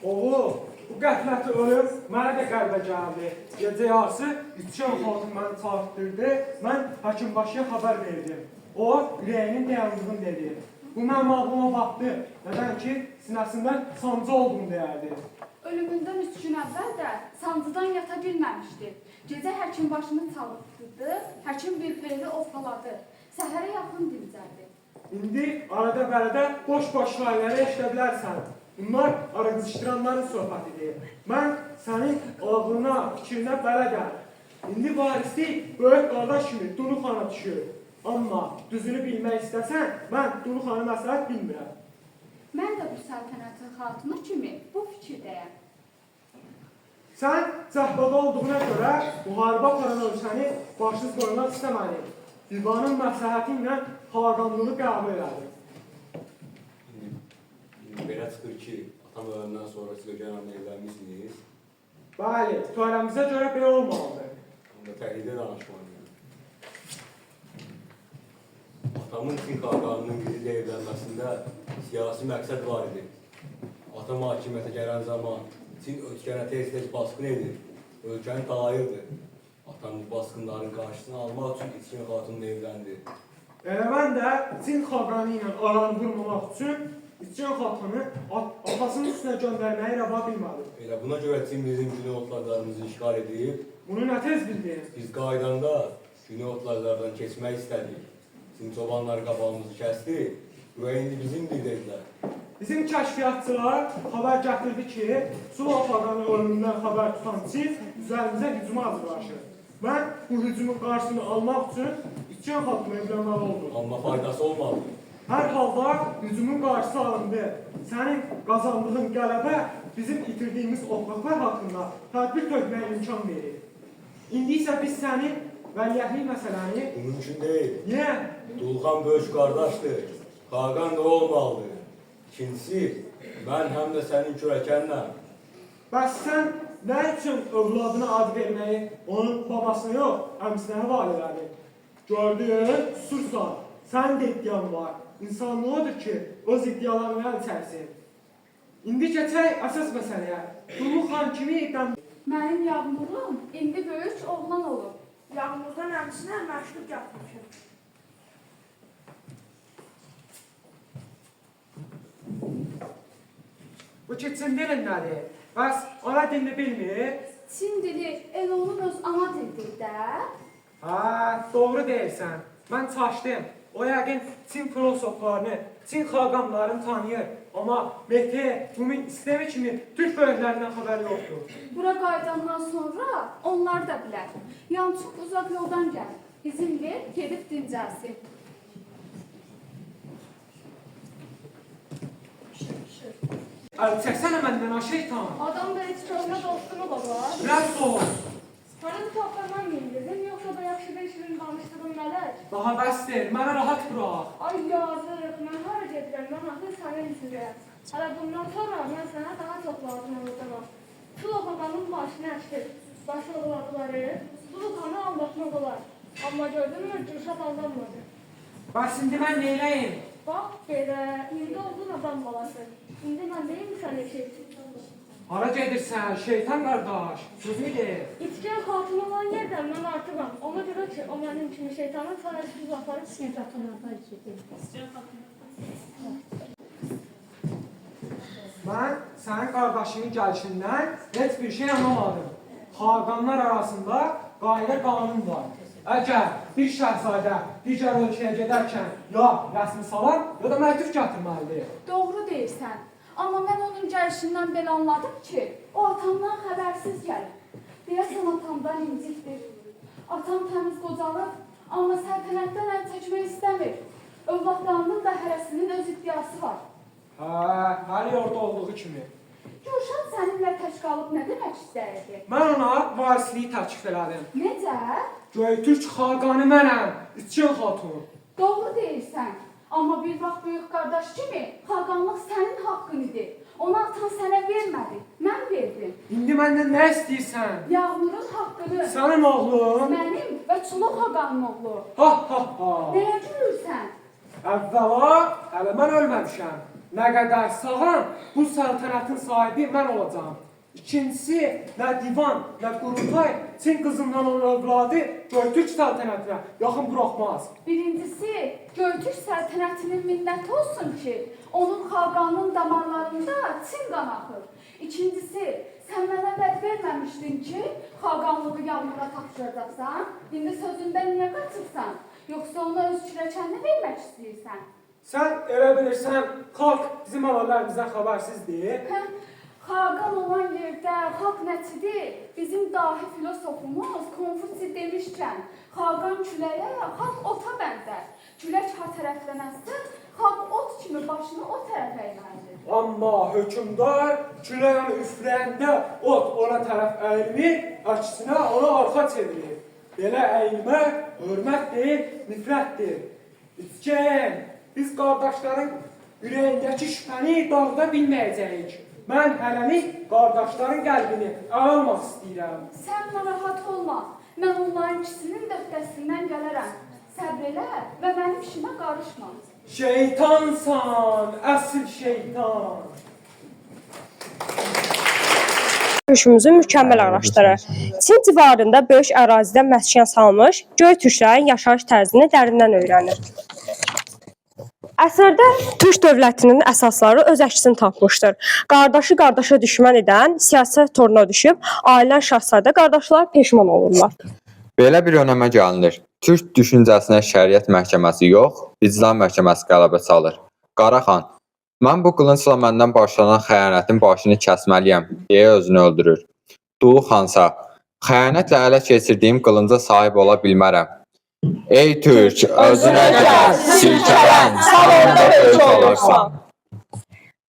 Oğul, bu qəfləti ölüm mənə də qəlbə gəldi. Gecə yarısı İçən xatun məni çağırtdırdı, mən həkimbaşıya xəbər verdim. O, ürəyinin dəyərliliğini dedi. Bu mənim ağlıma baxdı. Nədən ki, sinəsindən sancı olduğunu deyərdi. Ölümündən 3 gün əvvəl də sancıdan yata bilməmişdi. Gecə həkim başını çalıbdı, həkim bir-birini ovqaladı. Səhərə yaxın dincəldi. İndi arada bərədə boş-boş şairləri eşidə bilərsən. Bunlar araqızışdıranların söhbətidir. Mən sənin ağlına, fikrinə belə gəlir. İndi varisi böyük qardaş kimi Duru xana düşür. Amma düzünü bilmək istəsən, mən Duru xanı məsləhət bilmirəm. Mən də bu səltənətin xatunu kimi bu fikirdəyəm. Sən cəhbada olduğuna görə müharibə aparan ölkəni başsız qoymaq istəməli. Divanın məsləhəti ilə xaqanlığı qəbul elədi. Belə çıxır ki, atam öləndən sonra siz Ögənanla evlənmişsiniz. Bəli, törəmizə görə belə olmalıdır. Onda təhlidə danışmalıyım. Atamın Çin xaqanının qızıyla evlənməsində siyasi məqsəd var idi. Atam hakimiyyətə gələn zaman Çin ölkənə tez-tez baskın edir, ölkəni dağayırdı. Atam bu baskınların qarşısını almaq üçün İçkin xatunla evləndi. Elə mən də Çin xaqanı ilə aranı vurmamaq üçün İçkin xatanı atasının üstünə göndərməyi rəva bilmədi. Elə buna görə Çin bizim güney otlaqlarımızı işgal edib. Bunu nə tez bildin? Biz qaydanda güney otlaqlardan keçmək istədik. Çin çobanları qabağımızı kəsdi, buraya indi bizimdir dedilər. Bizim kəşfiyyatçılar xəbər gətirdi ki, Sula xaqanın ölümündən xəbər tutan Çin üzərimizə hücuma hazırlaşır. Mən bu hücumun qarşısını almaq üçün İçkin xatunla evlənməli oldum. Amma faydası olmadı. Hər halda hücumun qarşısı alındı. Sənin qazandığın qələbə bizim itirdiyimiz otlaqlar haqqında tədbir tökməyə imkan verir. İndi isə biz sənin vəliyyətlik məsələni... Bu mümkün deyil. Niyə? Dulxan böyük qardaşdır. Xaqan da olmalıdır. İkincisi, mən həm də sənin kürəkənlə. Bəs sən nə üçün övladına ad verməyi onun babasına yox, əmsinə həvalə elədi? Gördüyün, susursan, sənin də iddian var. İnsanlıq odur ki, öz iddialarını əl çəksin. İndi keçək əsas məsələyə. Dulu xan kimi iddian... Mənim Yağmurum indi böyük oğlan olub. Yağmurdan əmsinə məktub yapmışım. Bu ki, Çin dilin nədir? Bəs ana dilini bilmir? Çin dili el onun öz ana dilidir də. Hə, doğru deyirsən. Mən çaşdım. O yəqin Çin filosoflarını, Çin xaqanlarını tanıyır. Amma Mehdi, Cumhur İslami kimi Türk böyüklərindən xəbər yoxdur. Bura qayıdandan sonra onlar da bilər. Yəni çox uzaq yoldan gəlir. İzin ver, gedib dincəlsin. Əl çəksənə məndən ha şeytan. Adam da heç köhnə dostunu da var. Biraz soğuk. Sənin toxundan bildirdin, yoxsa da yaxşı bir işin danışdığın mələk? Daha bəsdir, mənə rahat bırak. Ay yazıq, mən hara gedirəm, mən artıq sənin üçündəyəm. Hələ bundan sonra mən sənə daha çox lazım olacağam. Suluxanın başını əşdir, başı oğladıları, Suluxanı aldatmaq olar. Amma gördünmü, Gülşat aldanmadı. Bəs indi mən neyləyim? Bax belə, indi oldun adam balası. İndi mən deyim sənə şey. Hara gedirsən, şeytan qardaş? Sözünü deyir. İçkən xatun olan yerdən mən artıqam. Ona görə ki, o mənim kimi şeytanın sənəsiz uzaqları Mən sənin qardaşının gəlişindən heç bir şey anlamadım. Xaqanlar arasında qayda qanun var. Əgər bir şəhzadə digər ölkəyə gedərkən ya rəsmi salar, ya da məktub gətirməlidir. Doğru deyirsən. Amma mən onun gəlişindən belə anladım ki, o atamdan xəbərsiz gəlir. Deyəsən atamdan incikdir. Atam təmiz qocalıb, amma səltənətdən əl çəkmək istəmir. Övladlarının da hərəsinin öz iddiası var. Hər yolda olduğu kimi. Gülşat səninlə tək qalıb nə demək istəyirdi? Mən ona varisliyi təklif elədim. Necə? Göytürk xaqanı mənəm, İçkin xatun. Doğru deyirsən. Amma bir vaxt böyük qardaş kimi xaqanlıq sənin haqqın idi. Onu atan sənə vermədi, mən verdim. İndi məndən nə istəyirsən? Yağmurun haqqını. Sənin oğlun? Mənim və Çulu xaqanın oğlu. Ha ha ha. Nəyə gülürsən? Əvvəla, hələ mən ölməmişəm. Nə qədər sağam, bu səltənətin sahibi mən olacağam. İkincisi, nə divan, nə qurultay Çin qızından olan övladı Göytürk səltənətinə yaxın buraxmaz. Birincisi, Göytürk səltənətinin minnəti olsun ki, onun xaqanın damarlarında Çin qan axır. İkincisi, sən mənə vəd verməmişdin ki, xaqanlığı yağmura tapşıracaqsan, indi sözündən niyə qaçırsan? Yoxsa ona öz kürəkənini vermək istəyirsən? Sən elə bilirsən, xalq bizim analarımızdan xəbərsizdir. Xaqan olan yerdə xalq nəçidir? Bizim dahi filosofumuz Konfutsi demişkən, xaqan küləyə, xalq ota bənzər. Külək ha tərəflənəzsə, xalq ot kimi başını o tərəfə əyməlidir. Amma hökümdar küləyən üfləyəndə ot ona tərəf əyilmir, əksinə ona arxa çevirir. Belə əyilmə hörmətdir, nifrətdir. İçkən, biz qardaşların ürəyindəki şübhəni dağıda bilməyəcəyik. Mən hələlik qardaşların qəlbini almaq istəyirəm. Sən narahat olma, mən onların ikisinin də öhdəsindən gələrəm. Səbr elə və mənim işimə qarışma. Şeytansan, əsl şeytan. Görüşümüzü mükəmməl araşdırır. Çin civarında böyük ərazidə məskən salmış, Göytürklərin yaşayış tərzini dərindən öyrənir. Əsərdə Türk dövlətinin əsasları öz əksini tapmışdır. Qardaşı qardaşa düşmən edən siyasət toruna düşüb, ailən şahzadə qardaşlar peşman olurlar. Belə bir önəmə gəlinir. Türk düşüncəsinə şəriət məhkəməsi yox, vicdan məhkəməsi qələbə çalır. Qaraxan, mən bu qılıncla məndən başlanan xəyanətin başını kəsməliyəm, deyə özünü öldürür. Dulu Xansa, xəyanətlə ələ keçirdiyim qılınca sahib ola bilmərəm. Ey Türk, özünə gəl, silkələn, salonda böyük olursan.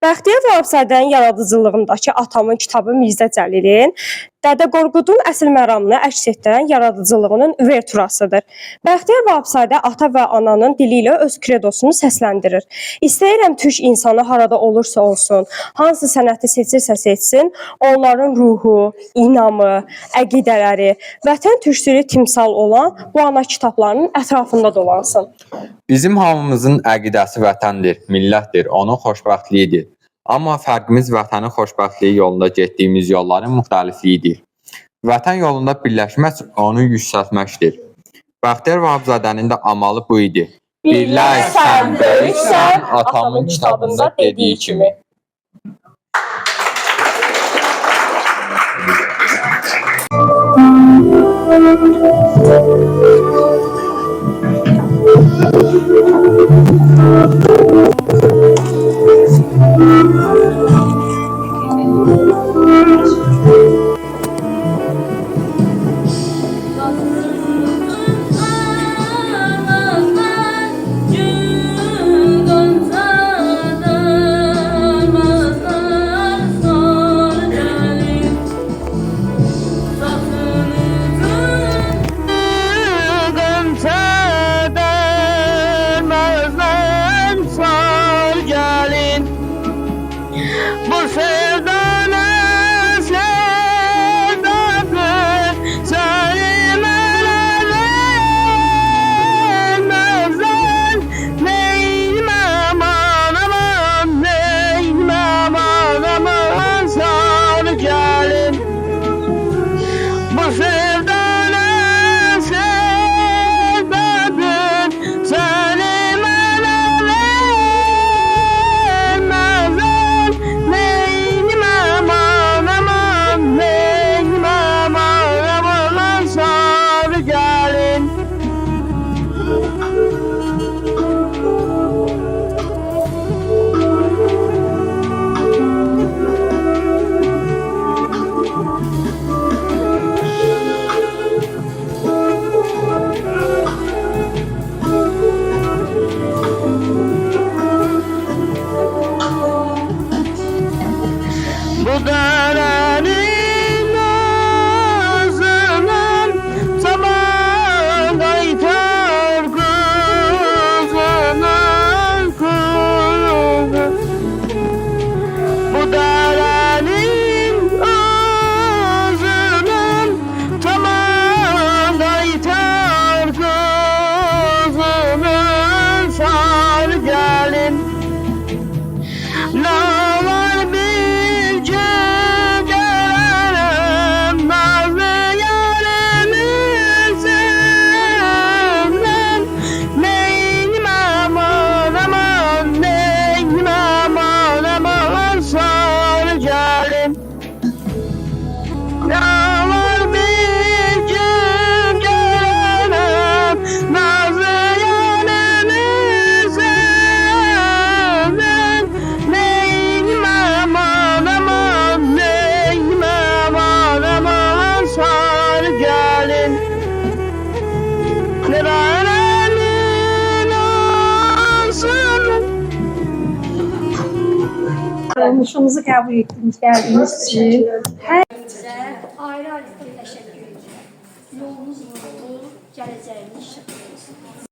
Bəxtiyar Vahabzadənin yaradıcılığındakı atamın kitabı Mirzə Cəlilin Dədə Qorqudun əsl məramını əks etdirən yaradıcılığının uverturasıdır. Bəxtiyar Vahabzadə ata və ananın dili ilə öz kredosunu səsləndirir. İstəyirəm Türk insanı harada olursa olsun, hansı sənəti seçirsə seçsin, onların ruhu, inamı, əqidələri, vətən türkçülüyü timsal olan bu ana kitablarının ətrafında dolansın. Bizim hamımızın əqidəsi vətəndir, millətdir, onun xoşbəxtliyidir. Amma fərqimiz vətənin xoşbəxtliyi yolunda getdiyimiz yolların müxtəlifliyidir. Vətən yolunda birləşmək onu yüksəltməkdir. Bəxtiyar Vahabzadənin də amalı bu idi. Birləş, sən böyüksən, atamın kitabında dediyi kimi. Çağrılışımızı qəbul etdiniz, gəldiniz için. Sizə ayrı-ayrı təşəkkür edirəm. Yolunuz uğurlu, gələcəyiniz işıq olsun.